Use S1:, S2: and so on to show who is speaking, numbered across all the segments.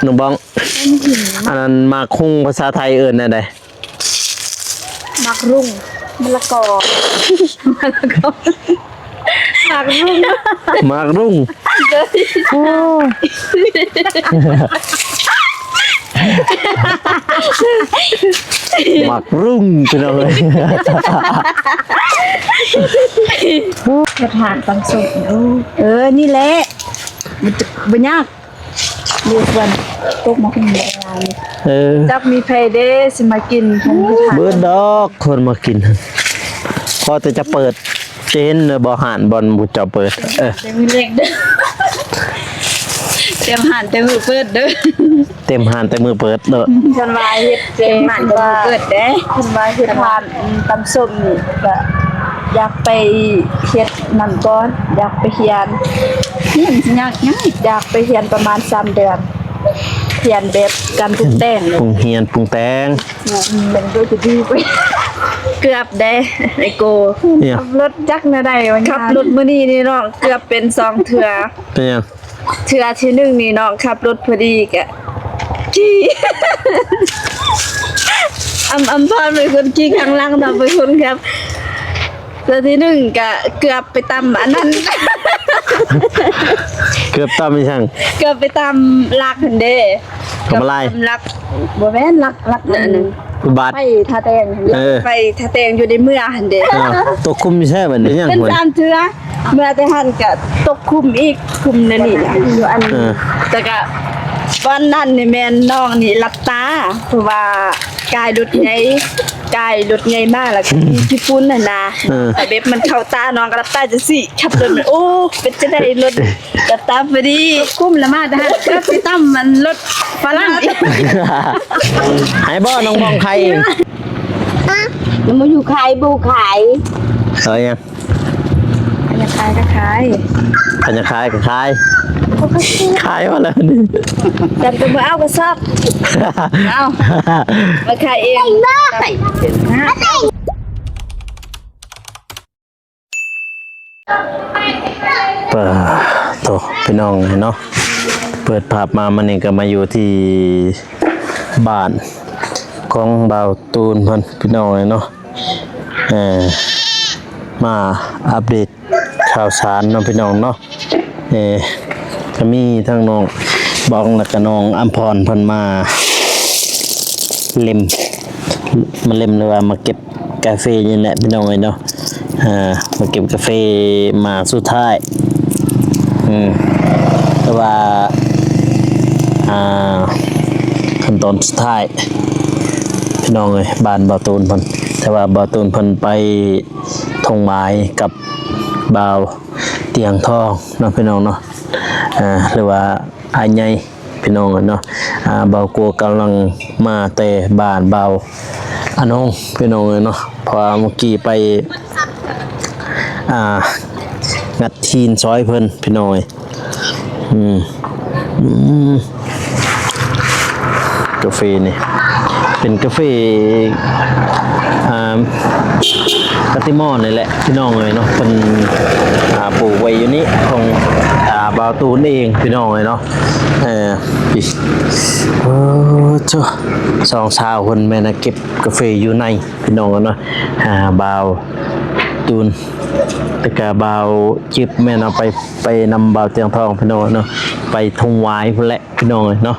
S1: น้องบ้องอันนั้นมาคุ้งภาษาไทยเอิ้นอะไร
S2: มักรุ่งมะละกอมะละกอมักรุ่ง
S1: มากรุ่งมากรุ่งเป็นอะไร
S2: กระถางตังสดนี่แหละมันจะบ่ยากเรียกวันตกมาขึ้นมาจับมีไผเด้สิมากินของกระถาง
S1: เบิดดอกคนมากินพอแต่จะเปิดเจนบ่หานบอลบุจะเปิด
S2: เต็มเล็กเด้อเต็มหันเต็มมือเปิดเด้อ
S1: เต็มหานแต่มือเปิดเด้อ
S2: คันว่าเฮ็ดเต็มหันเต็มมือเปิดเด้คันว่าเฮ็ดทานตำส้มนี่ก็อยากไปเฮ็ดนั่นก่อนอยากไปเรียนนี่สิยากอยากไปเรียนประมาณ3เดือนเรียนแบบการปรุงแต่ง
S1: ปรุงเฮียนปรุงแต่ง
S2: มันก็จะดีไปเกือบได้ไอโกขับรถจักนะได้วันขับรถมื้อนี้นี่น้องเกือบเป็น2เทื่อ
S1: เป็นยัง
S2: เทื่อที่1นี่น้องขับรถพอดีกะขี่อำพรเป็นคนขี่ข้างหลังนำเป็นคนครับเทื่อที่1กะเกือบไปตำอันนั้น
S1: เกือบตามไม่ช่าง
S2: เกือบไปตำลักหั่นเด้
S1: ทำอะไร
S2: ลักบ่แม่นลักนั่นนึง
S1: บาด
S2: ไปทาแตงไปทาแตงอยู่ในเมื่อหั่นเด้
S1: ตกคุมใช่บัดนี้ยัง
S2: เป็น3เทื่อเมื่อแต่หันก็ตกคุมอีกคุมนั่นนี่ล่ะอยู่อันแต่ก็วันนั้นนี่แม่นน้องนี่หลับตาเพราะว่ากายรถใหญ่มากแล้วก็มีขี้ฝุ่นน่ะนะแต่เบ็บมันเข้าตาน้องก็หลับตาจังซี่ขับรถโอ้เป็นจังได๋รถหลับตาพอดีคุมแล้วมาแต่หันก็สิตั้มมันรถฝรั่งอีก
S1: ให้บ่น้องมองใคร
S2: มันมาอยู่ขายบูขาย
S1: ยัง
S2: พญาคายก็ขาย
S1: พญาคายก็ขายขายว่าแล้วนี่
S2: แต่ตัวมาเอากระสอบเอามาขายเอง
S1: เปิดโตพี่น้องเนาะเปิดภาพมามันนี่ก็มาอยู่ที่บ้านของบ่าวตูนเพิ่นพี่น้องเนาะมาอัปเดตข่าวสารน้องพี่น้องเนาะก็มีทั้งน้องบองและก็น้องอัมพรเพิ่นมาเล่มหรือว่ามาเก็บกาแฟนี่แหละพี่น้องเนาะมาเก็บกาแฟมาสุดท้ายแต่ว่าขั้นตอนสุดท้ายพี่น้องบ้านบ่าวตูนเพิ่นแต่ว่าบ่าวตูนเพิ่นไปทงไม้กับบ่าวเตียงทองเนาะพี่น้องเนาะหรือว่าอายใหญ่พี่น้องเนาะบ่าวกัวกำลังมาแต่บ้านบ่าวอานงพี่น้องเนาะพอเมื่อกี้ไปงัดทีนซอยเพิ่นพี่น้องกาแฟนี่เป็นกาแฟกะติมอนนี่แหละพี่น้องเลยเนาะเป็นปลูกไว้อยู่นี่ของบ่าวตูนเองพี่น้องเลยเนาะจ้าสองสาวคนแม่นะเก็บกาแฟอยู่ในพี่น้องเนาะบ่าวตูนแต่กะบ่าวจิบแม่นะไปนำบ่าวเตียงทองพี่น้องเนาะไปทงไว้พุ่นแหละพี่น้องเลยเนาะ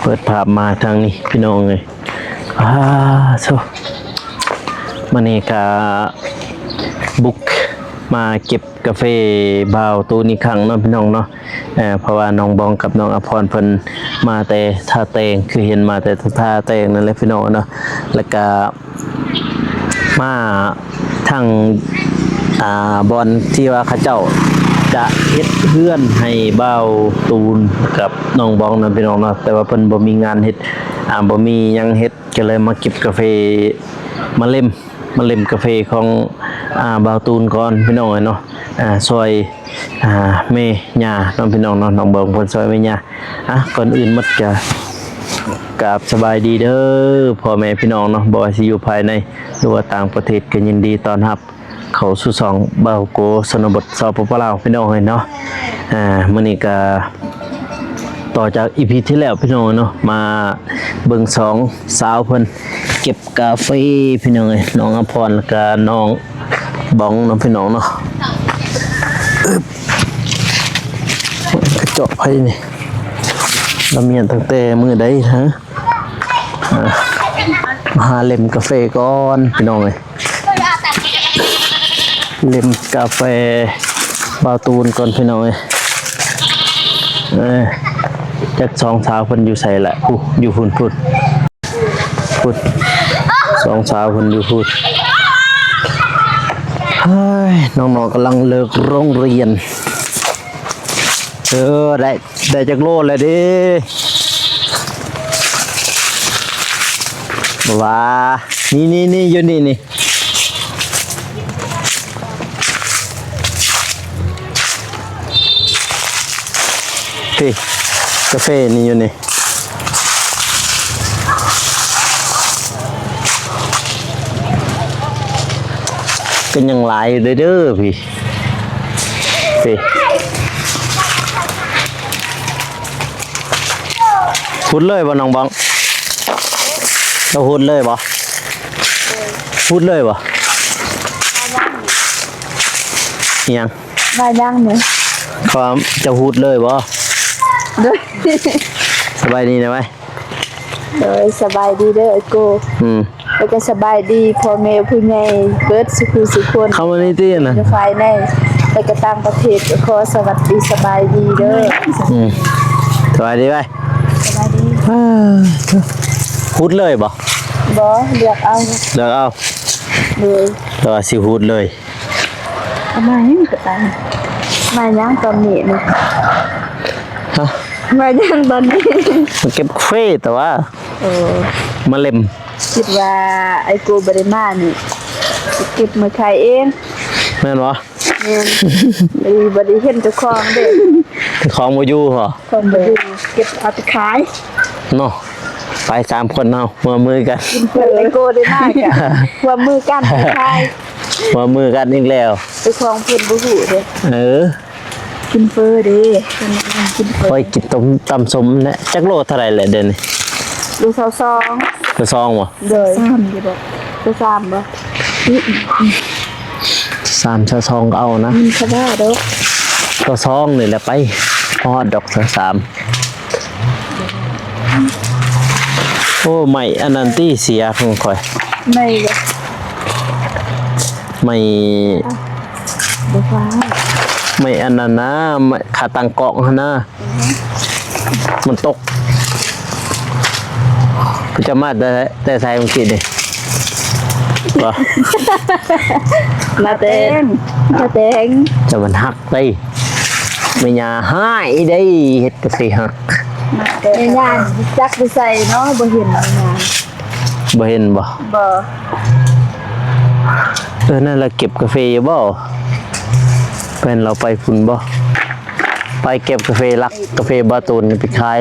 S1: เปิดภาพมาทางนี้พี่น้องเลยมันนี่ก็บุกมาเก็บกาแฟบ่าวตูนี่ครั้งเนาะพี่น้องเนาะเพราะว่าน้องบองกับน้องอภรเพิ่นมาแต่ท่าเตงคือเห็นมาแต่ท่าเตงนั่นแหละพี่น้องเนาะแล้วก็มาทางบอลที่ว่าเขาเจ้าจะเฮ็ดเพื่อนให้บ่าวตูนกับน้องบองนั่นพี่น้องเนาะแต่ว่าเพิ่นบ่มีงานเฮ็ดบ่มีหยังเฮ็ดก็เลยมาเก็บกาแฟมาเล่มกาแฟของบ่าวตูนก่อนพี่น้องเนาะซอยแม่ย่าน้องพี่น้องเนาะน้องเบิ่งเพิ่นซอยแม่ย่าก่อนอื่นหมดก็กราบสบายดีเด้อพ่อแม่พี่น้องเนาะบ่ว่าสิอยู่ภายในหรือว่าต่างประเทศก็ยินดีต้อนรับเข้าสู่ช่องบ่าวโกชนบทสปปลาวพี่น้องเนาะมื้อนี้ก็ ต่อจากอีพีที่แล้วพี่น้องเนาะมาเบิ่งสองสาวเพิ่นเก็บกาแฟพี่น้องเอ้ยน้องอภรแล้วก็น้องบ้องเนาะพี่น้องเนาะกระเจาะไผนี่ละเมียนตั้งแต่มื้อใดฮะมาหาเล่มกาแฟก่อนพี่น้องเอ้ยเล่มกาแฟบาวตูนก่อนพี่น้องเอ้ยจักสองสาวเพิ่นอยู่ใส่แหละอยู่พุ่นสองสาวเพิ่นอยู่พุ่นเฮ้ยน้องๆกำลังเลิกโรงเรียนได้จักโลเลยดิว้านี่อยู่นี่พี่กาแฟนี่อยู่นี่ก็ยังหลายอยู่เด้อพี่พูดเลยบ่น้องบ้องเราพูดเลยบ่ยัง
S2: มายังเนี่ย
S1: ความจะพูดเลยบ่
S2: ด้วย
S1: สบายดีนะไหม
S2: โดยสบายดีเด้อโกแล้วก็สบายดีพ่อแม่ผู้ใหญ่เบิดสุคน
S1: เข้ามานี่ตี้นะ
S2: จะไฟในแล้วก็ต่างประเทศก็ขอสวัสดีสบายดีเด้อ
S1: สบายดีไหม
S2: สบายดี
S1: พูดเลยบ่
S2: บ่เลือกเอา
S1: เดี๋ยวเอา
S2: เลย
S1: ตัวสิพูดเลย
S2: เอามาให้ก็ตามมายังตอนนี้นี่
S1: ฮะ
S2: มายังตอนนี้
S1: มาเก็บเฟ่แต่ว่ามาเล็ม
S2: คิดว่าไอ้กูบ่ได้มานี่สิเก็บมาขายเอง
S1: แม่นบ่
S2: แม่นบ่ได้เห็นเจ้าของเด้อ
S1: ของบ่อยู่เหรอ
S2: คนบ่ได้เก็บเอาไปขาย
S1: เนาะไป3คนเอามือกัน
S2: เพิ่นไอ้กูได้มากอ่ะว่ามือกันไปขาย
S1: มือกันอีกแล้ว
S2: ไปคลองเพิ่นบ่ฮู้เด้อกินเฟอเด้เพิ่นกินเฟอ
S1: ไปกินต้มตำสมนะจักโลเท่าไหร่แหละเดือนนี้
S2: ลูกซอง
S1: ไปซองบ่
S2: เด้อ3อยู่บ่ตัว3บ่
S1: 3ชาซองก็เอานะ
S2: มันก็ได้เด้อ
S1: ตัวซองนี่แหละไปฮอดดอก3โอ้ไม่อันนั้นที่เสียของข่อย
S2: ไม่ก็
S1: ไม่
S2: บ่ฟ้า
S1: ไม่อันนั้นนะไม่ขาตังเกาะหั่นนะมันตกกูจะมาแต่ใส่มันกินนี่บ่
S2: มาแตง
S1: จะมันหักไปไม่ยาหายได้เฮ็ดก็สิหัก
S2: มาแตงงานจักไปใส่เนาะบ่เห็นงาน
S1: บ่เห็นบ่
S2: บ่
S1: นั่นละเก็บกาแฟอยู่บ่เพิ่นเราไปฝุ่นบ่ไปเก็บกาแฟลักกาแฟบาตูนไปขาย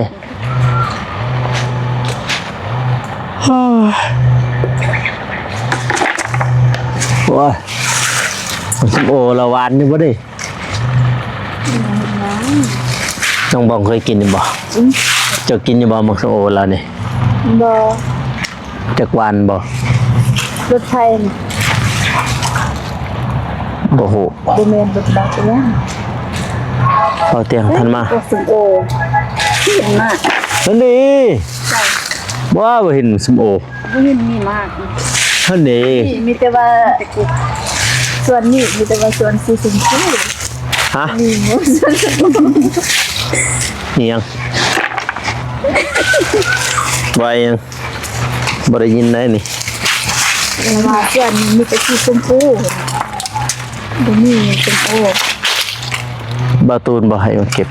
S1: ว้ามันสมโอละหวานอยู่บ่ดิน้องบองเคยกินอยู่บ่เจะกินอยู่บ่มักสมโอแล้วนี่
S2: บ่
S1: จักหวานบ่
S2: รถไฟนี่
S1: บ่ฮู้
S2: บ่แม่นรถบัสเนี่ย
S1: เอาเตียงทันมา
S2: รถสุโอเห็นมาก
S1: นั่นนี่ว่าบ่เห็นสมโอ
S2: บ่เห็นมีมาก
S1: นั่นนี่
S2: มีแต่ว่าส่วนนี้มีแต่ว่าส่วนสีชมพู
S1: ฮะ
S2: นี่หมดส่วนชมพู
S1: นี่ยังว่ายังบ่ได้ยินได้นี่
S2: แล้วว่าส่วนนี้มีแต่สีชมพูบ่มีชมพู
S1: บาตูนบ่ให้มาเก็บ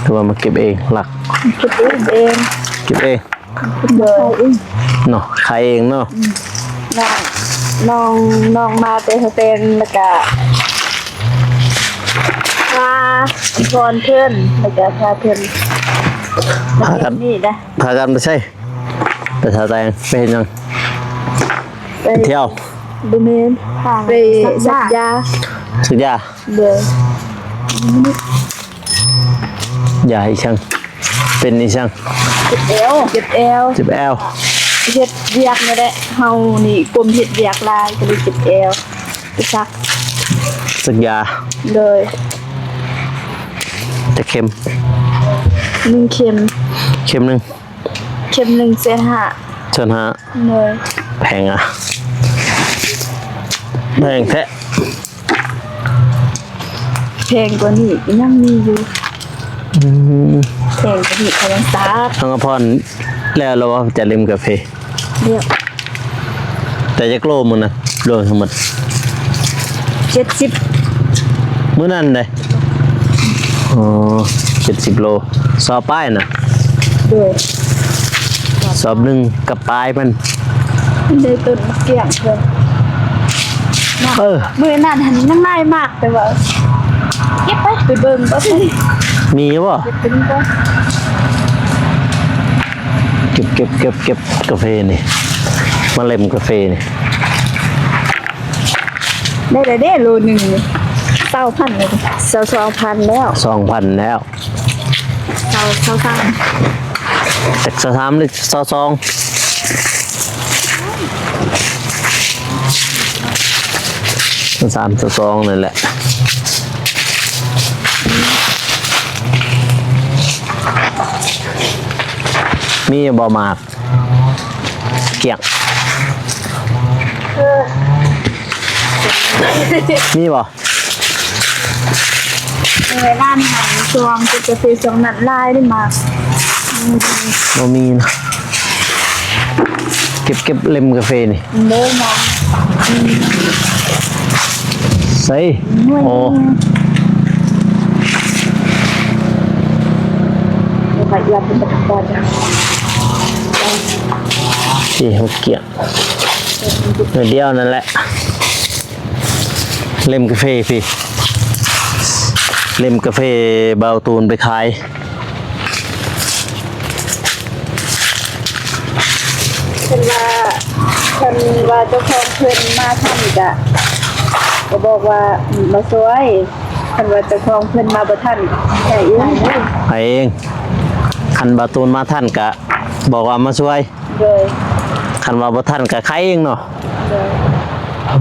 S1: คือว่ามาเก็บเองหลัก
S2: คิดเอง
S1: เก็บเอง
S2: เลย
S1: เนาะขายเองเนาะ
S2: น้องมาแต่เต็นแล้วก็พาพรเพื่อนแล้วก็พาเพื่อน
S1: พากัน
S2: นี่นะ
S1: พากันไปใช่ไปทาแตงไปเห็นยัง
S2: ไป
S1: เที่ยว
S2: ดูเมนไปสักยา
S1: สุดยา
S2: เลย
S1: อย่าให้ช่าง เป็นนี่ช่าง
S2: เจ็บเอว
S1: เจ็บแอล
S2: เฮ็ดเวียกนี่แหละเฮานี่กลุ่มเฮ็ดเวียกหลายก็เลยเจ็บเอวไปซัก
S1: สักยา
S2: เลย
S1: จะเข็ม
S2: 1เข็ม
S1: เข็มหนึ่ง
S2: เข็ม1เซน5
S1: เชิญฮะ
S2: เลย
S1: แพงอ่ะแพงแท้
S2: แพงกว่านี้ก็ยังมีอยู่แพงกว่านี้เขายังซัก
S1: น้องอภรแล้วเราว่าจะเล่มกาแฟ
S2: เรียก
S1: แต่จะโลมึงนะโลทั้งหมด
S2: 70
S1: มื้อนั้นเลยอ๋อ70 โลสอบป้ายนะ
S2: ด้วย
S1: สอบหนึ่งกับปลายมัน
S2: ได้ต้นเกี่ยงเพิ่น
S1: เออ
S2: มื้อนั้นหันยังง่ายมากแต่ว่าเก็บไปเบิ่งบ่ได้
S1: มีบ่
S2: เก็บไปบ่
S1: เก็บกาแฟนี่มาเล่มกาแฟนี่
S2: ได้แต่เด้โลนึงนี่20,000เลย22,000แล้ว
S1: 2,000แล้ว
S2: 23,000
S1: จาก23หรือ2222นั่นแหละมีบ่มากเกี่ยงมีบ่
S2: ในร้านอาหารช่วงจะซื้อช่วงนั้นลายได้มา
S1: บ่มีนะเก็บเล่มกาแฟนี่
S2: เด้อมอง
S1: ใส่โอ้
S2: เดี๋ยวไปรับเป็นประกอบจ้ะ
S1: ที่เขาเกี่ยงเดียวนั่นแหละเล่มกาแฟพี่เล่มกาแฟเบาตูนไปขาย
S2: เพิ่นว่าเจ้าของเพิ่นมาทำก็บอกว่ามาช่วยเพิ่นว่าเจ้าของเพิ่นมาบ่ทันใช่อีหยังเด้อ
S1: ไปเองคันเบาตูนมาท่านกะบอกว่ามาช่วย
S2: โดย
S1: คันว่าบ่ท่านกะใครเองเนาะ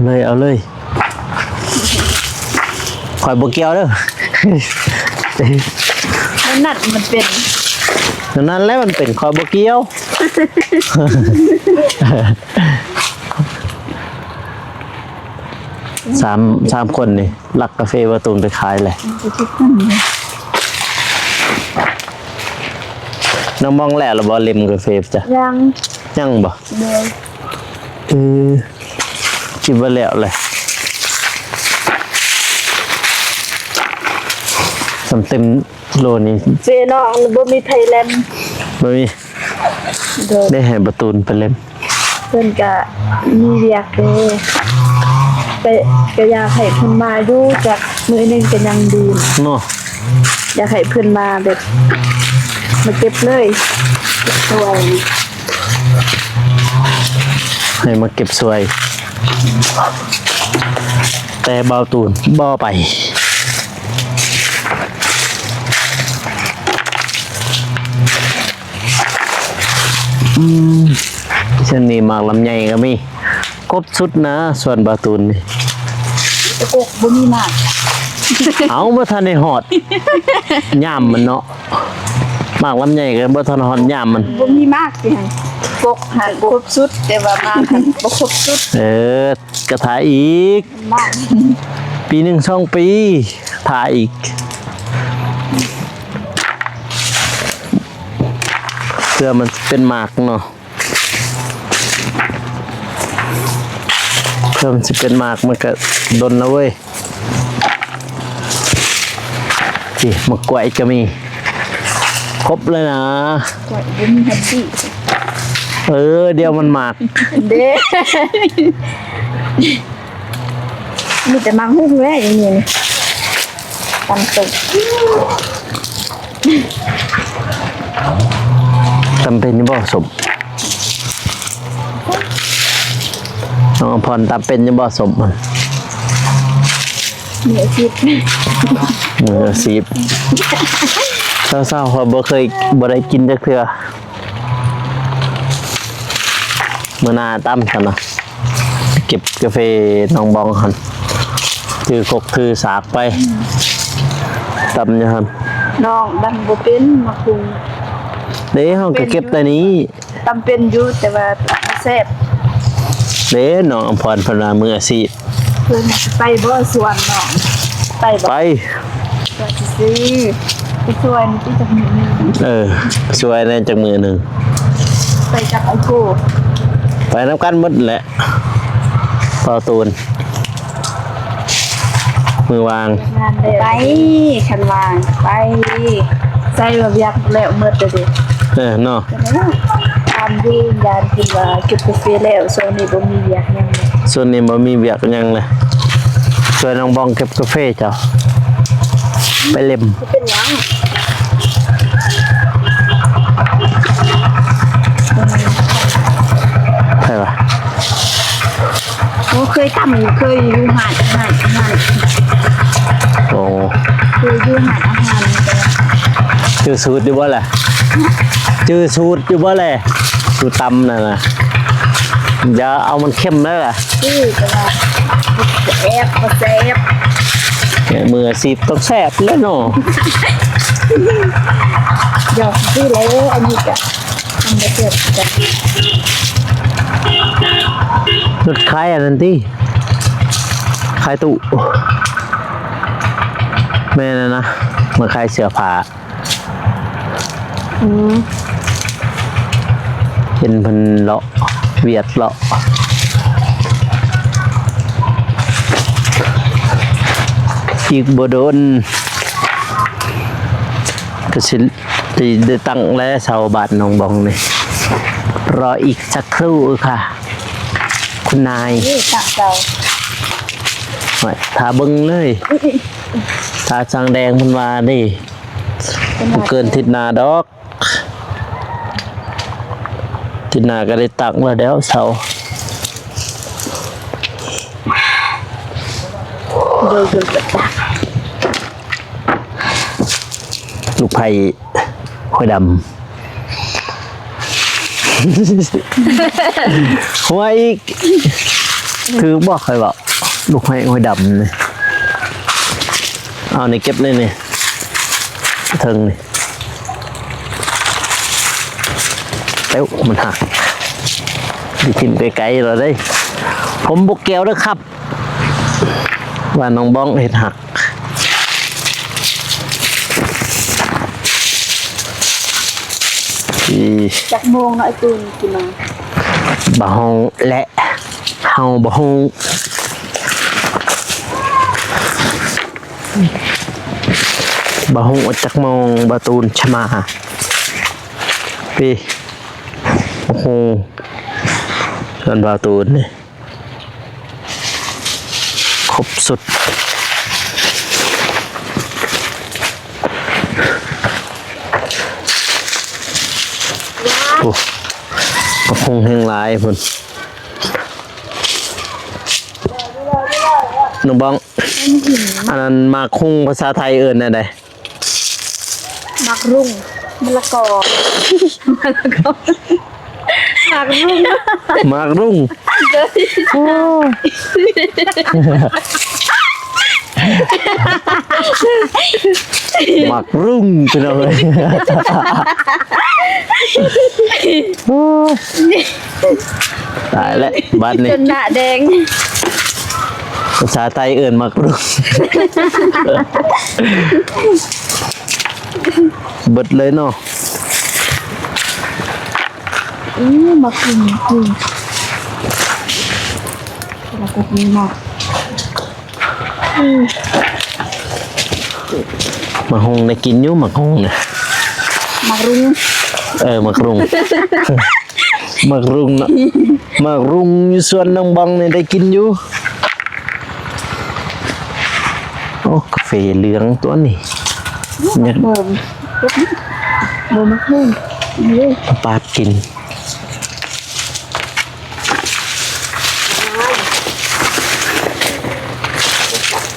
S2: โดย
S1: เอาเลยคอยบ่เกี่ยวเด้อ
S2: นั่นมันเป็น
S1: นั่นแหละมันเป็นคอยบ่เกี่ยว สามคนนี่ลักกาแฟเบาตูนไปขายเลยน้องมองแหละหรือบ่เล่มกาแฟจ้ะ ยังบ่
S2: โดย
S1: คิดว่าแล้วเลยสำเต็มโลนี้
S2: เจน้องบ่มีไทยแลนด์
S1: บ่มี
S2: โดย
S1: ได้ให้ประตูนไปเล่ม
S2: เพิ่นก็มีเรียกเด้ไปก็อยากให้เพิ่นมาอยู่จากมื้อหนึงก็ยังดีนะ
S1: เนาะ
S2: อยากให้เพิ่นมาแบบมาเก็บเลยสวย
S1: ให้มาเก็บสวย แต่เบาตูนบ่ไปฉันนี่หมากลำไยก็มีครบชุดนะส่วนเบาตูนนี่
S2: ตะกกบ่มีมาก
S1: เอาบ่ทันได้ฮอดย่ามมันเนาะหมากลำไยก็บ่ทันฮอดย่ามมัน
S2: บ่มีมากสิให้กกหันครบสุดแต่ว่ามากหันบ่ครบสุด
S1: กระถาอีก
S2: มาก
S1: ปีหนึ่งสองปีถ่ายอีกเพื่อมันเป็นหมากเนาะเพื่อมันจะเป็นหมากมันก็ดนแล้วเว้ยจีมะกล้วยก็มีครบเลยนะ
S2: ก็บ่มีแฮปปี้
S1: เดี๋ยวมันหมาก
S2: เด้มีแต่มังหุ้งแว่อย่างนี้นี่ตำตก
S1: จำเป็นยังบ่สมน้องอภรตำเป็นยังบ่สมมัน
S2: มีอาชีพ
S1: มือสีบส เศร้าๆเพราะบ่เคยบ่ได้กินจักเทื่อมื้อหน้าตั้มซั่นน่ะเก็บกาแฟน้องบองหั่นถือกกถือสากไปตั้มอยู่หั่น
S2: น้องดันบ่เป็นมาคุง
S1: เด้เฮาก็เก็บแต่นี้
S2: ตำเป็นอยู่แต่ว่าแซ่บ
S1: เด้น้องอำพรเพิ่นว่ามืออาชีพ
S2: เพิ่นไปบ่สวนน้องไปบ่
S1: ไป
S2: ว่าสิซื้อไปสวนที่จักหนึ่ง
S1: ช่วยได้จักมือหนึง
S2: ไปกับไอโก้
S1: ไปนำกันหมดแหละพอตูนมือวาง
S2: งานได้ไปคันวางไปใส่แบบอยากแล้วหมดเด้อ
S1: เนาะ
S2: ตามยืนยันคือว่าเก็บกาแฟแล้วโซนนี้บ่มีอยากหยังเลย
S1: ส่วนนี้บ่มีเวียกหยังเลยช่วยน้องบองเก็บกาแฟเจ้าไปเล่ม
S2: เป็นหยัง
S1: ใช่ป่ะ
S2: โอ้เคยทำเคยอยู่หาดอาหาร
S1: โอ้
S2: เคยอยู่หาดอาหารแต่ว่า
S1: ชื่อสูตรอยู่บ่แหละชื่อสูตรอยู่บ่แหละสูตรตำนั่นน่ะอย่าเอามันเข้มเลยล่ะ
S2: ชื่อแต่ว่าแซ่บบ่แซ่บ
S1: เนี่ยมืออาชีพต้องแซ่บแล้วเนาะ
S2: เดี๋ยวซื้อแล้วอันนี้ก็ทำบ่แซ่บจ้ะ
S1: รถขายอันนั้นติขายตู้แม่น่ะนะมาขายเสื้อผ้า
S2: อืม
S1: เห็นเพิ่นเลาะเวียดเลาะอีกบ่โดนก็สิได้ตั้งแล้วชาวบ้านหนองบองนี่รออีกสักครู่ค่ะ คุณนาย
S2: นี่ตักเจ้า
S1: ไว้ถ้าเบิ่งเลยถ้าสังแดงเพิ่นว่านี่บ่เกินทิศหน้าดอกทิศหน้าก็ได้ตักแล้วเดี๋ยวเสา
S2: โดยกระตัก
S1: ลูกไผ่ห้อยดำ หัวอีกถือบอกใครบอกลูกไผ่ห้อยดำนี่เอาในเก็บเลยนี่เทิงนี่เต้วมันหักดิทิมไกลๆเราได้ ผมบุกเกลียวด้วยครับ ว่าน้องบ้องเห็ดหัก
S2: จักโมงเนาะไอ้ตูนกินมา
S1: บ่ฮงและเฮาบ่ฮงบ่ฮงอดจักมองบ่ตูนชะมาพี่บ่ฮงส่วนบ่ตูนนี่ครบสุดโอ้บ่ฮงแห่งหลายพุ่นน้องบ้องอันนั้นมาคุ้งภาษาไทยเอิ้นได้
S2: มักรุ่งมะละกอมักรุ่ง
S1: มากรุ่งมากรุ่งไปเลยตายแล้วบ้านนี้
S2: จนหน้าแดง
S1: ภาษาไทยเอิ้นมากรุ่งเบิดเลยเนาะ
S2: มักรุ่งแล้วก็มีหมอก
S1: มาหงได้กินอยู่มาหงเนี่ย
S2: มักรุ่ง
S1: มากรุง มากรุงนะมากรุงอยู่ส่วนน้องบังเนี่ยได้กินอยู่โอ้กาแฟเหลืองตัวนี้เนี่ย
S2: เบิ่มมักรุ่งนี่
S1: ปาดกิน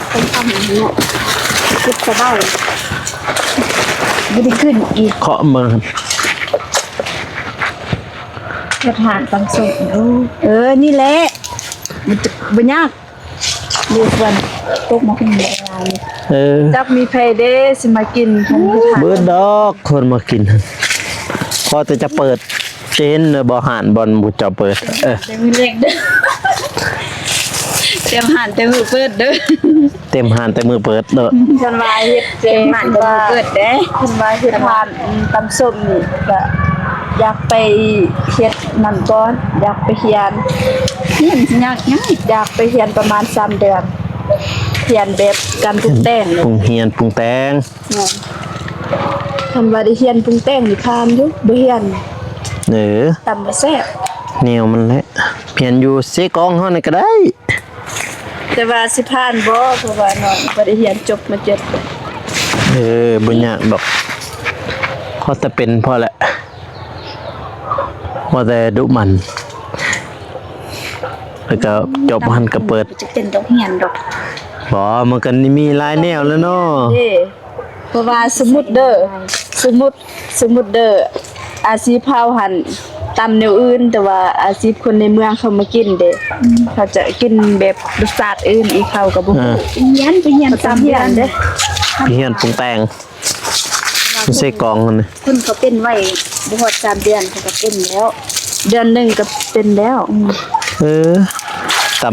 S2: เป็นทำอย่างนี้คิดสบาย ไม่ได้ขึ้นอีก
S1: เคาะมือ
S2: กระถางตำส้มนี่แหละมันจะบ่ยากดูส่วนตกมาขึ้นเวลาเลย จักมีไผเด้สิมากินของกระถาง
S1: เบิดดอกคนมากินพอแต่จะเปิดเจนบ่หานบอลบุจะเปิด
S2: เต็มเล็กเด้อเต็มหันเต็มมือเปิดเด้อ
S1: เต็มหานแต่มือเปิดเด้อ
S2: ฉันว่าเฮ็ดเต็มหันเต็มมือเปิดเด้ฉันว่าเฮ็ดทานตำส้มนี่ก็อยากไปเฮ็ดนั่นก่อนอยากไปเรียนนี่มันสิยากยังอยากไปเรียนประมาณ3 เดือนเรียนแบบการปรุงแต่งเลย
S1: ปรุงเฮียนปรุงแตง
S2: คันว่าได้เรียนปรุงแต่งนี่ผ่านอยู่บ่เรียน ตำบ่แซ่บ
S1: เหนียวมันแหละเพียนอยู่เสกองเฮานี่ก็ได้
S2: แต่ว่าสิผ่านบ่เพราะว่าน้องบ่ได้เรียนจบมา7
S1: บ่ยากดอกพอแต่เป็นพอแหละพอแต่ดุมันแล้วก็จบหันก็เปิด
S2: จะเป็นดอกเหียนดอก
S1: บ่มันก็มีหลายแนวแล้วเนาะ
S2: เพราะว่าสมมุติเด้อสมมุติเด้ออาชีพเฮาหันตำแนวอื่นแต่ว่าอาชีพคนในเมืองเขามากินเด้เขาจะกินแบบรสชาติอื่นอีกเขาก็บ่ฮู้เฮียนตำเฮียนเด้อ
S1: เฮียนปรุงแต่งเสกองนั่นน่ะ
S2: คุณเขาเป็นไว้บ่ฮอด3 เดือนเขาก็เป็นแล้ว เดือนหนึงก็เป็นแล้ว
S1: ต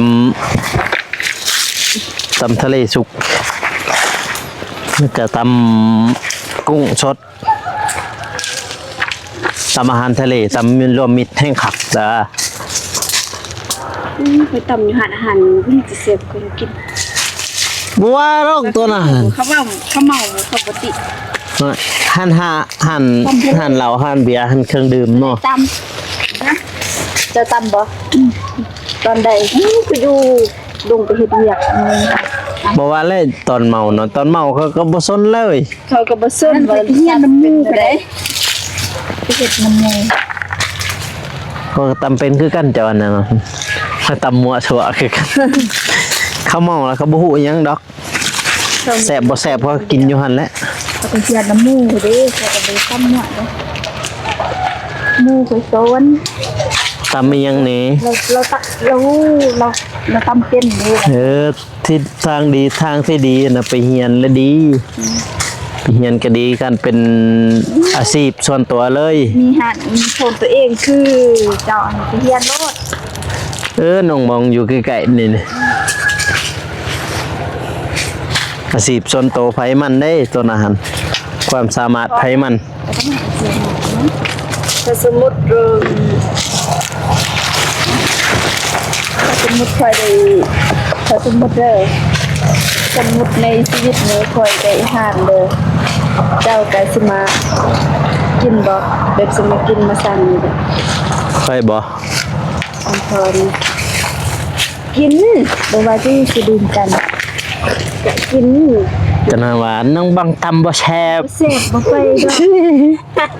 S1: ำทะเลสุกแล้วก็ตำกุ้งสดตำอาหารทะเลตำรวมมิตรแห้งขักจ้า
S2: ไปตำอยู่หาดอาหารนี่จะเสียบคนกิน
S1: บัวโรคตัวนั้น
S2: เขาเมาเขาบ่ติ
S1: หั่นเหล้าหั่นเบียร์หั่นเครื่องดื่มเนาะ
S2: ตำนะจะตำบ่ตอนใดไปอยู่ลงไปเฮ็ดเวียก
S1: บ่ว่าเลยตอนเมาเนาะตอนเมาเขาก็บ่สนเลย
S2: เขาก็บ่สนว่าเฮียนน้ำมูกได้ไปเฮ็ดน้ำมูก
S1: เขาก็ตำเป็นคือกันเจ้าอันนั้นเนาะถ้าตำมั่วซั่วคือกันเขาเมาแล้วเขาบ่ฮู้อิหยังดอกแซ่บบ่แซ่บเขาก็กินอยู่หั่นแหละ
S2: เขาก็เฮียนน้ำมูกเด้เขาก็ไปตำหัวเด้มูกไปโซน
S1: ตำอีหยังนี่
S2: เราตำเป็นนี่
S1: ที่ทางดีทางที่ดีน่ะไปเฮียนแล้วดีไปเฮียนก็ดีกันเป็นอาชีพส่วนตัวเลย
S2: มีหันมีโชมตัวเองคือเจ้าไปเฮียนโลด
S1: น้องมองอยู่ใกล้ๆนี่อาชีพส่วนตัวไผมันได้ตัวอาหารความสามารถไผมัน
S2: ถ้าสมมุติคอยได้ถ้าสมมุติเด้อสมมุติในชีวิตนี้คอยได้หานเด้อเจ้าก็สิมากินบ่แบบสิมากินมาสั่งนี่เด้อ
S1: ค่อยบ่
S2: อันพอนี่กินบ่ว่าสิดื่มกันก็กิน
S1: จะน่าว่าน้องบังตำบ่แซ่บ
S2: เสพบ่ไปดอก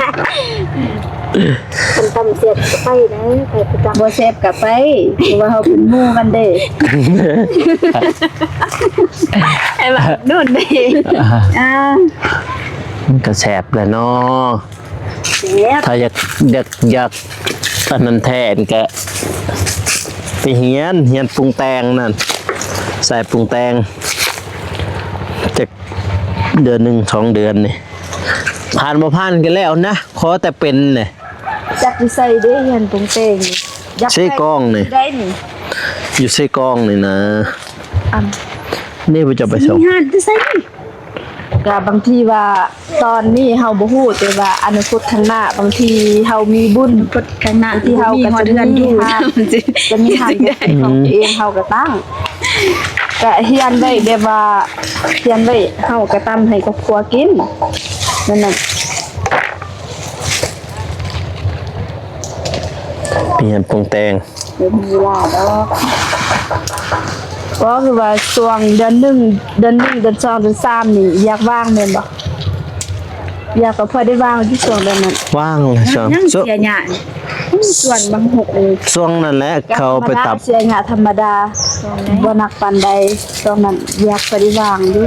S2: คนตำเสพก็ไปนะไปประจำบ่เสพก็ไปเพราะว่าเฮาเป็นหมู่กันเด้ไอ้บ้านู่นเด้
S1: มันก็แซ่บแหละเนาะ
S2: เสพ
S1: ถ้าอยากอันนั้นแทนก็ไปเฮียนปรุงแต่งนั่นใส่ปรุงแต่งจะเดือน1 2 เดือนนี่ผ่านบ่ผ่านกันแล้วนะขอแต่เป็นนี่
S2: จักสิใส่เด้เห็นตรงเตงนี่
S1: ใส่กล้องนี่
S2: ได้นี่
S1: อยู่ใส่กล้องนี่นะ
S2: อัน
S1: นี่บ่จะไปส่ง
S2: งานจะใส่ก็บางทีว่าตอนนี้เฮาบ่ฮู้แต่ว่าอนาคตข้างหน้าบางทีเฮามีบุญข้างหน้าที่เฮาก็จะมีทางจะมีทางของตัวเองเฮาก็ตั้งก็เฮียนไว้แบบว่าเฮียนไว้เฮาก็ตำให้ครอบครัวกินนั่นน่ะ
S1: เปลี่ยนปรุงแต่ง
S2: เป็นเวลาดอกก็คือว่าช่วงเดือน1 เดือน2 เดือน3นี่อยากว่างแม่นบ่อยากก็พอได้ว่างที่ช่วงเดือนนั้น
S1: ว่างเลยช่วง
S2: ยังเสียหยาส่วนบางหกเลย
S1: ช่วงนั้นแหละเขาไปตับ
S2: เสียหยาธรรมดาบ่หนักปานใดตอนนั้นอยากไปได้ว่างอยู่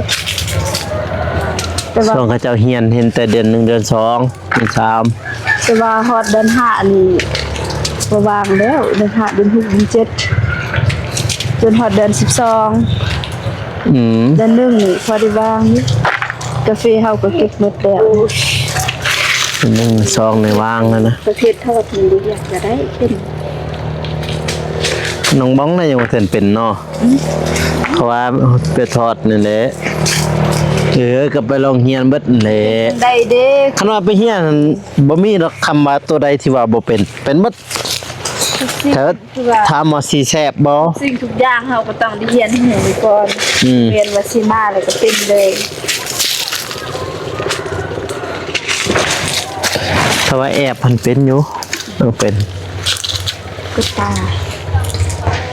S2: แต่ว่า
S1: ช่วงเขาเจ้าเฮียนเห็นแต่เดือน1เดือน2เดือน3
S2: แต่ว่าฮอดเดือน5นี่บ่วางแล้วเดือน5เดือน6เดือน7จนฮอดเดือน12เดือน1นี่พอได้วางอยู่กาแฟเฮาก็เก็บหมดแล้ว
S1: 1 2ในว่างแล้วนะ
S2: ประเทศทอดมันอยากจะได้เป็น
S1: น้องบ้องน่ะยังบ่ทันเป็นเนาะเพราะว่าไปทอดนั่นแหละก็ไปลองเฮียนเบิดนั่นแหละ
S2: ได้เด้
S1: คันว่าไปเฮียนนั่นบ่มีดอกคำว่าตัวใดที่ว่าบ่เป็นเบิดถ้าถามว่าสิแซ่บบ่
S2: สิ่งทุกอย่างเฮาก็ต้องได้เรียนให้หูก่อนเรียนว่าสิมาแล้วก็เป็นเลย
S1: ถ้าว่าแอบมันเป็นอยู่เป็น
S2: ก็ตาย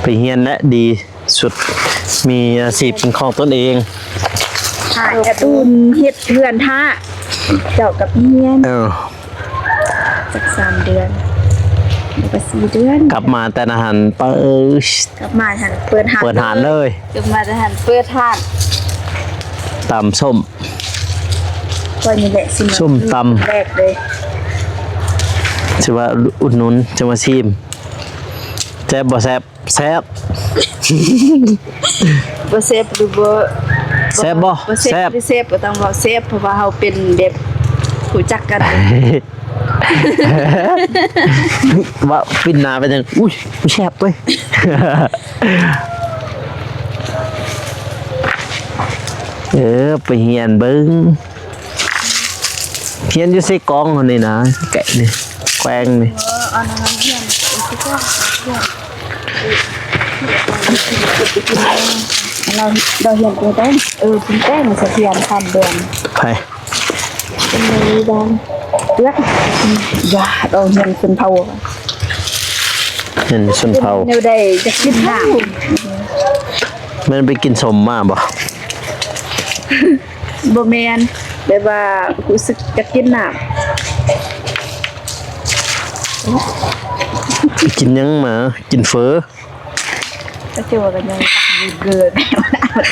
S1: ไปเฮียนและดีสุดมีอาชีพเป็นของตนเอง
S2: หายกระตุ้นเฮ็ดเพื่อนท่าเจ้ากับเมียนสัก3เดือนแล้วก็4เดือน
S1: กลับมาแต่อาหารเปิด
S2: กลับมาหันเปิดหาน
S1: เปิดหานเลย
S2: กลับมาหันเปิดหาน
S1: ตำส้ม
S2: ก็นี่แหละสิ
S1: ส้มตำ
S2: แรกเลย
S1: ชื่อว่าอุดหนุนจะมาชิมแซ่บบ่แซ่บแซ่บ
S2: บ่เซฟหรือบ่
S1: แซ่บบ่
S2: บ่เซ
S1: แซ่
S2: ฟ
S1: บ
S2: บ่เซฟก็ต้องบอกเซฟเพราะว่าเฮาเป็นแบบรู้จักกัน
S1: ว่าปินหนาไปจังอุ้ยแซ่บเว้ย ไปเฮียนเบิ้งเฮียนอยู่ใส่กองคนนี้นะแกะนี่แกวงนี่
S2: เอาน้ำเพียนเราเห็นตัวแป้งเป็นแป้งสะเทียนทำเดือน
S1: ไป
S2: เป็นเลยบ้างเลือกอย่าเราเห็นเป็นเผา
S1: เห็นชนเผา
S2: เนวใดจะกินน้
S1: มันไปกินสมมาบ่
S2: ำบ่แมนแบบว่ารู้สึกจะกินน้
S1: กินยังมากินเฟอ
S2: ำก็เจอกันยังเกิน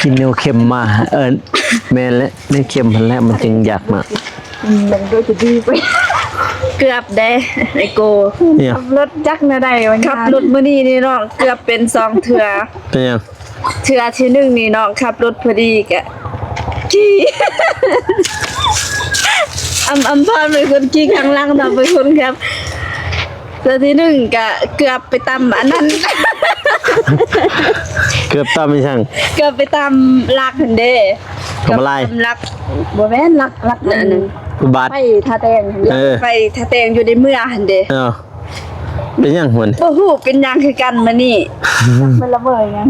S1: กินเนื้อเค็มมาแม่นและเนื้อเค็มพันแล้วมันจึงอยากมา
S2: มันดูจะดีไปเกือบได้ไอโก
S1: เนี่ย
S2: ขับรถจักนะได้วันขับรถมื้อนี้นี่น้องเกือบเป็น2เทื่อ
S1: เป็นยัง
S2: เทื่อที่1นี่น้องขับรถพอดีกะขี่ อำพรเป็นคนขี่ข้างหล่างทำเป็นคนครับเทื่อที่1กะเกือบไปตำอันนั้น
S1: เกือบตามไม่ช่าง
S2: เกือบไปตามลักหั่นเด้
S1: ทำอะไร
S2: ตามลักบ่แม่นลักนั่นน่ะ
S1: บาด
S2: ไปท่าแตงหั่น
S1: เออ
S2: ไปท่าแตงอยู่ในเมืองหั่นเด้
S1: เป็นยังมัน
S2: บ่ฮู้เป็นหยังคือกันมานี่ มันระเบิดยัง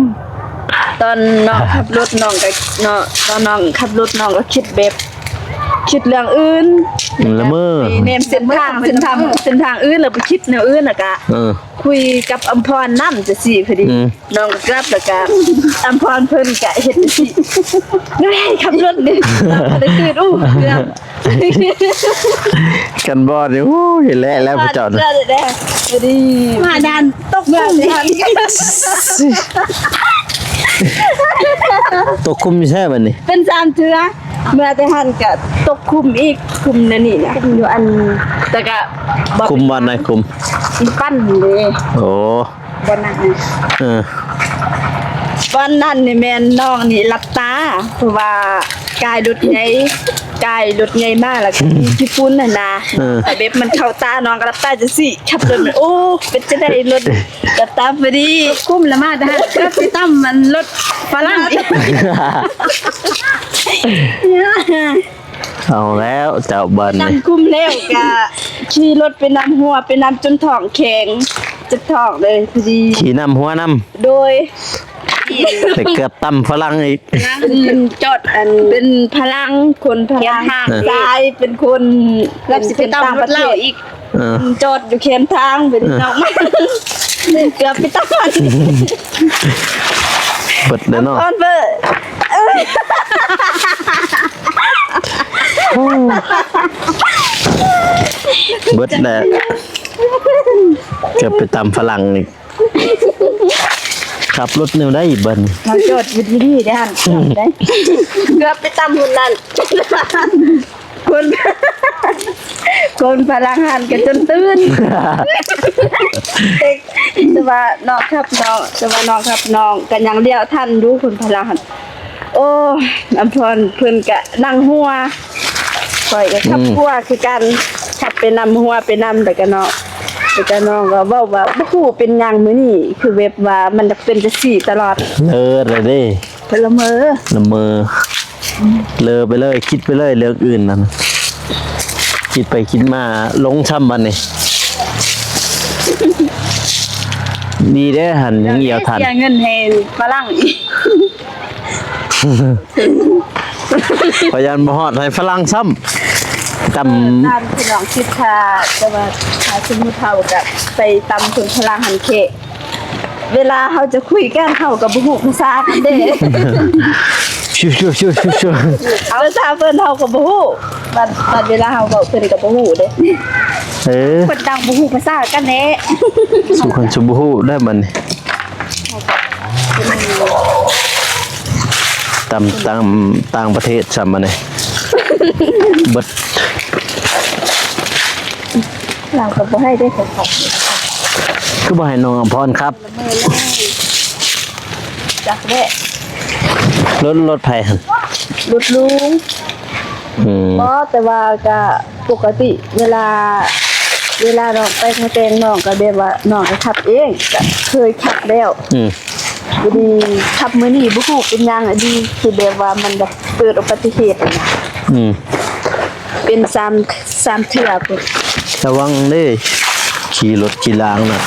S2: ตอนน้องขับรถน้องก็เนาะตอนน้องขับรถน้องก็คิดแบบคิดเรื่องอื่น
S1: ละเมอ
S2: ไปเนมเส้นทางอื่นแล้วไปคิดแนวอื่นน่ะก็ คุยกับอำพรน้ำจะสิพอดีน้องก็กลับแล้วก็อำพรเพิ่นก็เฮ็ดสิน้อยขับรถนี่ได้ตื่นเกือบ
S1: กันบอดนี่โอ้ยเห็นแล้วพระเจ้า
S2: ได้พอดีมาดานตกเมื่อทัน
S1: ตกคุมใช่บัดนี้
S2: เป็น3เทื่อเมื่อแต่หันก็ตกคุมอีกคุมนั่นนี่นะอยู่อันแต่ก็บ่
S1: คุมวันไหนคุม
S2: อีปั้นเลย
S1: โอ้
S2: บ่นั่น วันนั้นนี่แม่นน้องนี่รับตาเพราะว่ากายรถใหญ่มากแล้วก็มีขี้ฝุ่นน่ะนะแต่เบ็บมันเข้าตาน้องก็รับตาจะสิขับรถมันโอ้เป็นจะได้รถรับตาพอดีคุ้มละมาได้ก็ไปตั้มมันรถฝรั่งอีก
S1: เอาแล้วเจ้าบัน
S2: ตั้
S1: นี่
S2: งคุ้มแล้วก็ขี่รถไปนำหัวไปนำจนท้องแข็งจะท้องเลยพอดี
S1: ขี่น้ำหัวน้
S2: โดย
S1: ำแต่เกือบตั้มฝรั่งอีก
S2: เป็นจอดอันเป็นพลังคนพลังซ้ายเป็นคนรับสิเป็นต่างประเทศอีกจอดอยู่เคียงทางเป็นน้องมันเกือบไปตั้งมัน
S1: เปิดเลยเนาะ
S2: ออนเบอร์
S1: เบิดแหละเกือบไปตามฝรั่งอีก ขับรถแนวได้เบิ่น
S2: เราโจทย์วิธีนี้ได้หันได้เกือบไปตำหุ่นนั่นคนคนพลังหันกันจนตื่นแต่ว่าน้องครับน้องแต่ว่าน้องครับน้องกันยังเดียวท่านดูคนพลังหันโอ้อำพรเพิ่นก็นั่งหัวคอยก็ขับหัวคือกันขับไปนำหัวไปนำแต่ก็น้องก็เว้าว่าบ่ฮู้เป็นหยังมื้อนี้คือเว็บว่ามันจะเป็นจังซี่ตลอด
S1: เลยเด้
S2: เพิ่นละเมอ
S1: ละเมอเลอไปเลยคิดไปเลยเรื่องอื่นนั่นคิดไปคิดมาหลงช้ำบัดนี่ดีเด้หันยังเหี่ยวทัน
S2: เสียเงินให้ฝรั่งอีก
S1: พยานบ่ฮอดให้ฝรั่งซ้ำตำ
S2: ตามพี่น้องคิดค่าแต่ว่าถ้าสมมุติเฮาก็ไปตำคนพลังหันเคเวลาเฮาจะคุยกันเฮาก็บ่ฮู้ภาษากันเด้
S1: ชิวๆ
S2: เอาภาษาเพิ่นเฮาก็บ่ฮู้บัดเวลาเฮาเว้าเพิ่นก็บ่ฮู้เด้
S1: เออ
S2: คนดังบ่ฮู้ภาษากันแน่
S1: สุคนสุบฮูได้มันต่างประเทศซ้ำมันนี่เบิด
S2: เราก็บ่ให้ได้ขอบ
S1: คือบ่ให้น้องอภรครับ
S2: จักแด้
S1: รถไผหั่น
S2: ลุดลุง
S1: ม
S2: บ่แต่ว่าก็ปกติเวลาน้องไปทางแตงน้องก็แบบว่าน้องก็ขับเองก็เคยขับแล้ว พอดีขับมื้อนี้บ่ฮู้เป็นหยังอะดีคือแบบว่ามันแบบเกิดอุบัติเหตุอะนะ เป็น3เทื่อพุ่น
S1: ระวังเด้ขี่รถขี่ลางน่ะ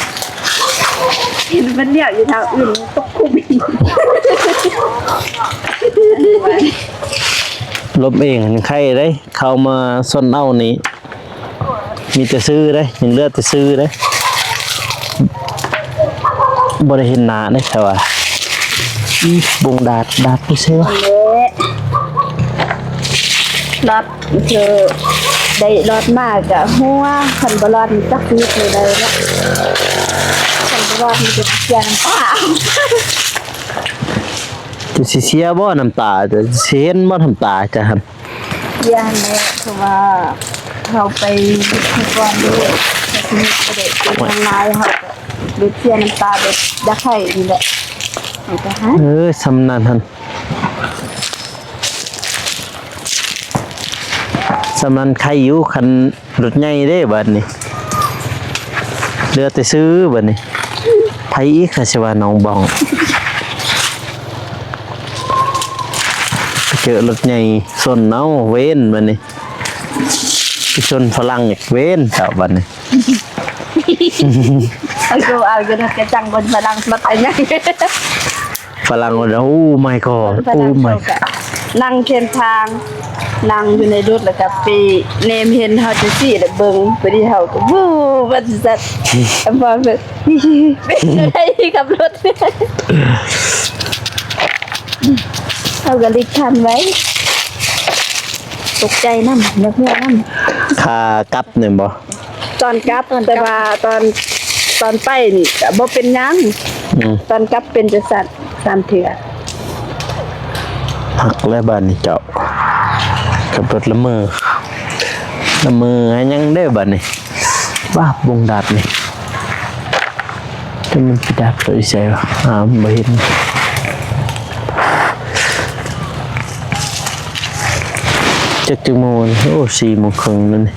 S2: เห็นมันเนี่ยอยู่ทางอื่นตกคุมอีก
S1: ลบเองหันใครได้เข้ามาซ่อนเอานี้มีแต่ซื้อได้ยังเหลือแต่ซื้อได้บ่ได้เห็นหน้าได้แต่ว่าอีบงดาดผู้เซ่
S2: และรถคือได้รถมากอะหัวคันบ่รอดมันจักนิดเลยเนาะคันบ่รอดมันจะเสียน้ำตา
S1: จะสิเสียบ่น้ำตาจะสิเห็นบ่น้ำตาจะหั่น
S2: เสียแน่คือว่าเขาไปยึดที่ก่อนด้วยแต่ทีนี้ก็ได้เป็นทางลายเขาก็เด็ดเสียน้ำตาเด็ดยักให้นี่แหละเอาไปหา
S1: สำนันหั่นสำนันใครอยู่คันรถใหญ่เด้บัดนี้เหลือแต่ซื้อบัดนี้ไผอีกค่ะสิว่าน้องบองไปเจอรถใหญ่ส่วนเอาเว้นบัดนี้ไปชนฝรั่งอีกเว้นเจ้าบัดนี้
S2: เอาอยู่นะกระจังบนพลังมาตายยัง
S1: ฝรั่งว่าโอ้ my god
S2: พ
S1: โอ้
S2: ลัง
S1: my
S2: เขาก็นั่งเทียนทางนั่งอยู่ในรถแล้วก็ไปเนมเห็นเขาจะสิแล้วเบิ่งไปที่เขาก็วู้ว่าจะอันว่าแบบเป็นไงกับรถเขาก็ลิกทันไว้ตกใจนำแล้วเพื่อนนำ
S1: คากลับเนี่ยบ่
S2: ตอนกลับแต่ว่าตอนไปนี่ก็บ่เป็นหยังตอนกลับเป็นจะสัตว์3เทื่อ
S1: หักและบ้านนี่เจ้ากับรถละเมอให้ยังได้บ้านนี่ว้าบงดาดนี่จะมันไปดับตัวอีใส่วะบ่เห็นจักโมงโอ้4 โมงครึ่งนั่นนี่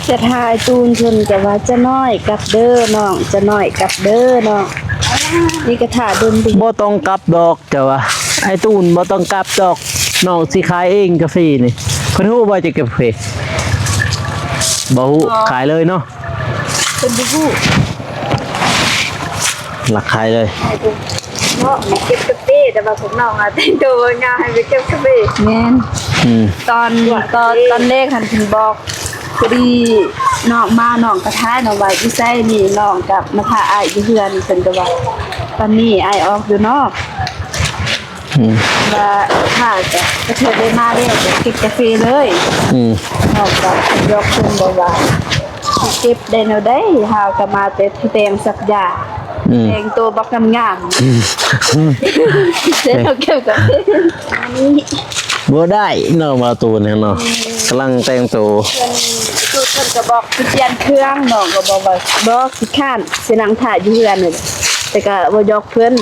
S2: จะทายตูนเพิ่นก็ว่าจะน้อยกลับเด้อน้องจะน้อยกลับเด้อน้องนี่ก็ท่าดนดี
S1: บ่ต้องกลับดอกเจ้าว่าไอ้ตูนบ่ต้องกลับดอกน้องสิขายเองกาแฟนี่เพิ่นฮู้ว่าจะกาแฟบ่ฮู้ขายเลยเนาะ
S2: เป็นบ่ฮู้
S1: หลักขายเลย
S2: เนาะมีเก็บกาแฟแต่ว่าพวกน้องแต่งตัวงานให้ไปเก็บกาแฟแม่น ตอนแรกหันเพิ่นบอกพอดีน้องมาน้องก็ท้ายน้องว่าอีไสนี่น้องกับมาพาอ้ายอยู่เฮือนเพิ่นก็ว่าตอนนี้อ้ายออกอยู่นอกว่าถ้าจะเธอได้มาแล้วจะเก็บกาแฟเลยน้องก็ยกเพิ่นบอกว่าสิเก็บได้แนวใดเฮาก็มาแต่แตงสักยา เพลงตัวบักงามๆเสร็จเราเก็บกับเพลงอันนี้
S1: บ่ได้เนาะมาตูนเนาะกำลังแต่งตัว
S2: ตัวเพิ่นก็บอกสิเปลี่ยนเครื่องน้องก็บอกว่าบ่สิข้านสินั่งถ่ายอยู่เรือนนี่แต่ก็บ่ยกเพิ่น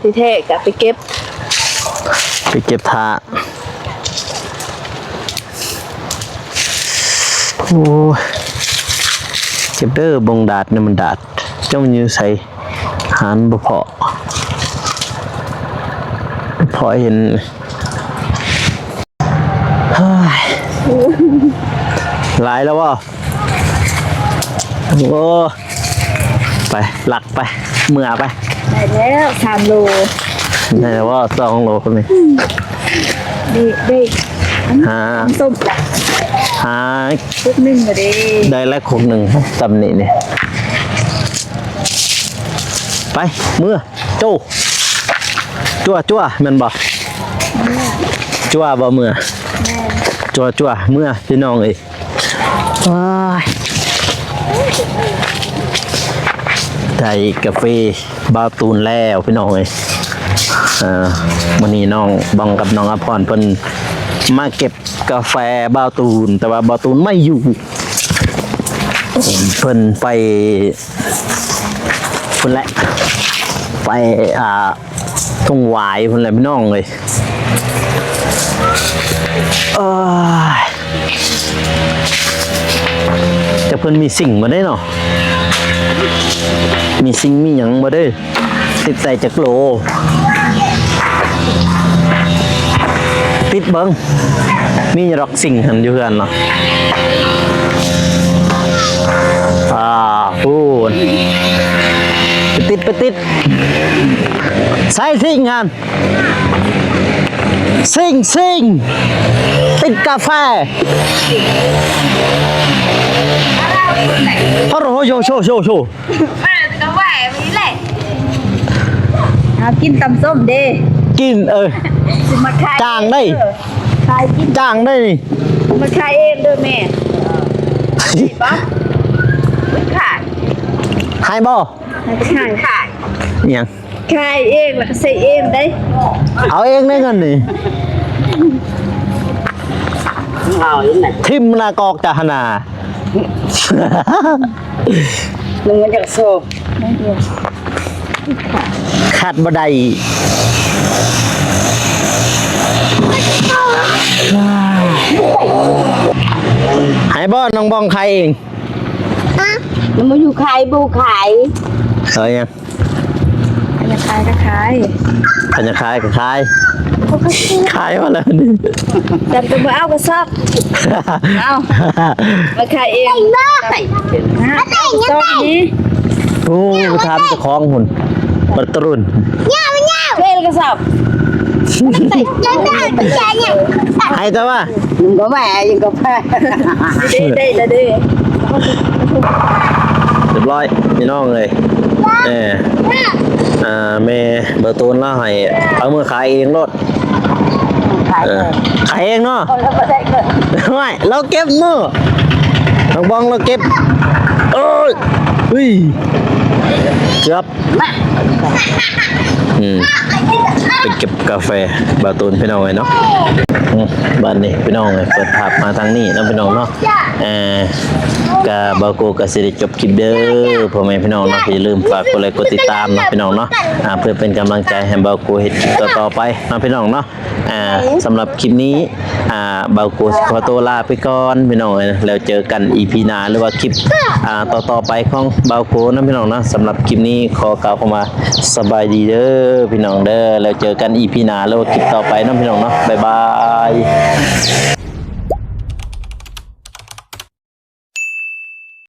S2: ที่แท้ก็ไปเก็บ
S1: ทาโอ้เจ็บเด้อบงดาดเนี่ยมันดาดเจ้ามันอยู่ใส่หานบ่พอเห็นเฮ้ยหลายแล้ววะโอ้ไปหลักไปเมื่อไป
S2: ได้แล้ว3โล
S1: ได้แล้วว่า2 โลคนนี้
S2: ได้
S1: หา
S2: ส้มละ
S1: หา
S2: พวกนึงก็ได้
S1: ได้แล้วคงหนึ่งตำนี่เนี่ยไปเมื่อโจจั่วแมันบ่จั่วบ่เมื่อจั่วเมื่อพี่น้องเอ้ยว้ายได้กาแฟบาวตูนแล้วพี่น้องเอ้ยวันนี้น้องบังกับน้องอภรเพิ่นมาเก็บกาแฟบาวตูนแต่ว่าบาวตูนไม่อยู่เพิ่นไปเพิ่นแหละไปทุ่งหวายเพิ่นแหละพี่น้องเลยจะเพิ่นมีสิ่งมาได้เนาะมีสิ่งมีหยังมาได้ติดใจจากโลติดเบิ้งมีรอกสิ่งหันอยู่เฮือนเนาะพูดไปติดใส่สิ่งงานสิ่งติดกาแฟพอโรโช
S2: มาก็ไหวมีแหละกินตำส้มเด้
S1: กิน
S2: สิมาขาย
S1: จ้างได้
S2: ขายกิน
S1: จ้างได้นี่
S2: มาขายเองเด้อแม่สิบ่ไม่ขาย
S1: ให้บ่
S2: ให้ไปขาย
S1: ยัง
S2: ขายเองแล้วก็ใส่เองได้
S1: เอาเองได้เงินนี่ทิมนากอกจาหนา
S2: ลงมาจากโซ
S1: ขาดบ่ได้ให้บ่น้องบองใครเอง
S2: แล้วมาอยู่ขายบูขาย
S1: ยัง
S2: จะขายก็ขาย
S1: พันจะขายก็ขายขายว่าแล้วนี่
S2: แต่ตัวมาเอาก็ซับเอามาขายเองต้องนี้
S1: โอ้ทำจะคล้องหุ่นปัตรุน
S2: เล่นกระสับ
S1: ให้แต่ว่า
S2: มึงก็แหวยังก็แพ้ได้
S1: เรียบร้อยพี่น้องเลยเมเบอร์ตูนแล้วให้เอามือขายเองรถขายเองเนาะไม่เราเก็บมือน้องบองเราเก็บเอ้ยเกือบไปเก็บกาแฟบาตูนพี่น้องเลยเนาะบ้านนี้พี่น้องเลยเปิดภาพมาทางนี้นะพี่น้องเนาะกาบาโกกาสิริจบคลิปเด้อพ่อแม่พี่น้องเนาะอย่าลืมฝากกดไลค์กดติดตามนะพี่น้องเนาะเพื่อเป็นกำลังใจให้บาโกเฮ็ดคลิปต่อไปนะพี่น้องเนาะสำหรับคลิปนี้บาโกขอตัวลาไปก่อนพี่น้องแล้วเจอกัน EP หน้าหรือว่าคลิปต่อไปของบาโกนะพี่น้องเนาะสำหรับคลิปนี้ขอกล่าวเข้ามาสบายดีเด้อพี่น้องเด้อแล้วเจอกัน EP หน้าหรือว่าคลิปต่อไปนะพี่น้องเนาะบ๊ายบาย